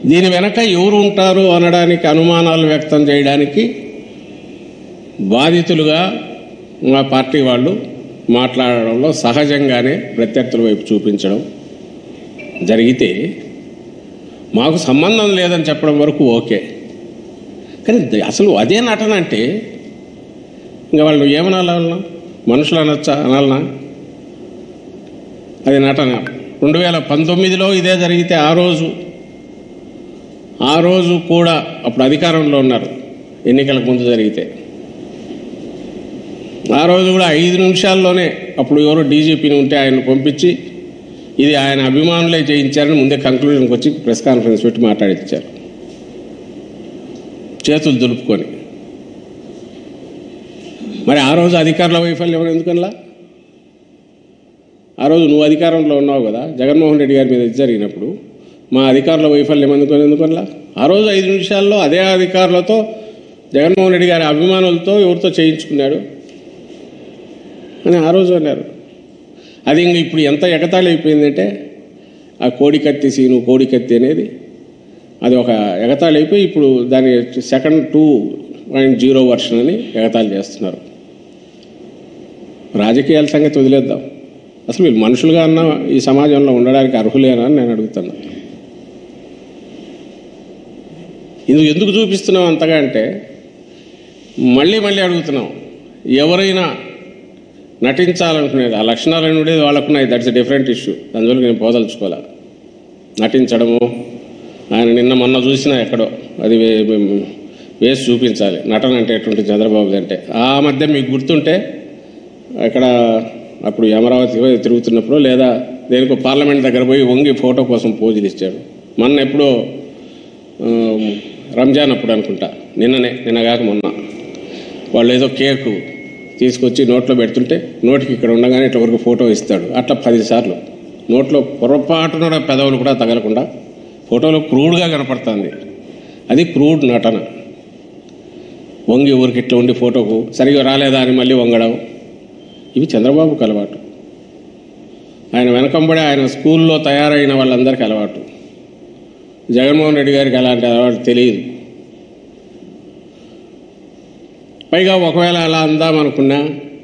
దీని వెనక ఎవరు ఉంటారు అనడానికి అనుమానాలు వ్యక్తం చేయడానికి బాధితులుగా మా పార్టీ వాళ్ళు మాట్లాడడంలో సహజంగానే ప్రత్యర్థుల వైపు చూపించడం జరిగితే మాకు సంబంధం లేదని చెప్పడం వరకు ఓకే. కానీ అసలు అదే నటన అంటే ఇంకా వాళ్ళు ఏమనాలన్నా, మనుషులు అనాలనా? అది నటన. 2019లో ఇదే జరిగితే ఆ రోజు కూడా అప్పుడు అధికారంలో ఉన్నారు, ఎన్నికలకు ముందు జరిగితే ఆ రోజు కూడా 5 నిమిషాల్లోనే అప్పుడు ఎవరో డీజీపీని ఉంటే ఆయన పంపించి ఇది ఆయన అభిమానులే చేయించారని ముందే కంక్లూజన్కి వచ్చి ప్రెస్ కాన్ఫరెన్స్ పెట్టి మాట్లాడించారు, చేతులు దులుపుకొని. మరి ఆ రోజు అధికారుల వైఫల్యం ఎందుకనలా? ఆ రోజు నువ్వు అధికారంలో ఉన్నావు కదా, జగన్మోహన్ రెడ్డి గారి మీద జరిగినప్పుడు మా అధికారుల వైఫల్యం ఎందుకనలా? ఆ రోజు 5 నిమిషాల్లో అదే అధికారులతో జగన్మోహన్ రెడ్డి గారి అభిమానులతో ఎవరితో చేయించుకున్నాడు అని ఆ రోజు అన్నారు. అది ఇంక ఇప్పుడు ఎంత ఎగతాళి అయిపోయిందంటే ఆ కోడికత్తి సీను, కోడికత్తి అనేది అది ఒక ఎగతాళి అయిపోయి ఇప్పుడు దాని సెకండ్ 2.0 వర్షన్ అని ఎగతాళి చేస్తున్నారు. రాజకీయాల సంగతి వదిలేద్దాం, అసలు వీళ్ళు మనుషులుగా అన్న ఈ సమాజంలో ఉండడానికి అర్హులేనా అని నేను అడుగుతున్నా. ఇది ఎందుకు చూపిస్తున్నాం అంతగా అంటే మళ్ళీ అడుగుతున్నాం, ఎవరైనా నటించాలనుకునేది ఆ లక్షణాలు ఉండేది వాళ్ళకున్నాయి, దట్స్ ఎ డిఫరెంట్ ఇష్యూ, అందువల్ల నేను పోదలుచుకోవాలి. నటించడము ఆయన నిన్న మొన్న చూసినా ఎక్కడో అది వేసి చూపించాలి నటన అంటే ఎటువంటి చంద్రబాబుది అంటే. ఆ మధ్య మీకు గుర్తుంటే అక్కడ అప్పుడు అమరావతి తిరుగుతున్నప్పుడు లేదా దేనికో పార్లమెంట్ దగ్గర పోయి వంగి ఫోటో కోసం పోజులు ఇచ్చాడు. మొన్న ఎప్పుడో రంజాన్ అప్పుడు అనుకుంటా, నిన్నగాక మొన్న వాళ్ళు ఏదో కేకు తీసుకొచ్చి నోట్లో పెడుతుంటే నోటికి ఇక్కడ ఉండగానే ఇట్లా వరకు ఫోటో ఇస్తాడు. అట్లా 10 సార్లు నోట్లో పొరపాటున పెదవులు కూడా తగలకుండా ఫోటోలో క్రూడ్గా కనపడుతుంది. అది క్రూడ్ నటన. వంగి ఊరికి ఇట్లా ఉండి ఫోటోకు సరిగా రాలేదా అని మళ్ళీ వంగడం, ఇవి చంద్రబాబుకు అలవాటు. ఆయన వెనకంబడి ఆయన స్కూల్లో తయారైన వాళ్ళందరికీ అలవాటు. జగన్మోహన్ రెడ్డి గారికి అలాంటి అలవాటు తెలియదు. పైగా ఒకవేళ అలా అందామనుకున్నా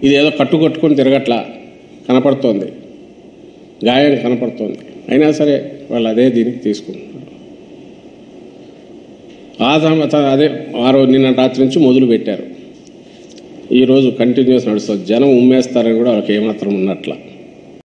ఇది ఏదో కట్టుకొని తిరగట్లా కనపడుతోంది, గాయం కనపడుతోంది. అయినా సరే వాళ్ళు అదే దీనికి తీసుకుంటున్నారు. అదే ఆ రోజు నిన్న రాత్రి నుంచి మొదలు పెట్టారు, ఈరోజు కంటిన్యూస్ నడుస్తుంది. జనం ఉమ్మేస్తారని కూడా వాళ్ళకి ఏమాత్రం ఉన్నట్ల.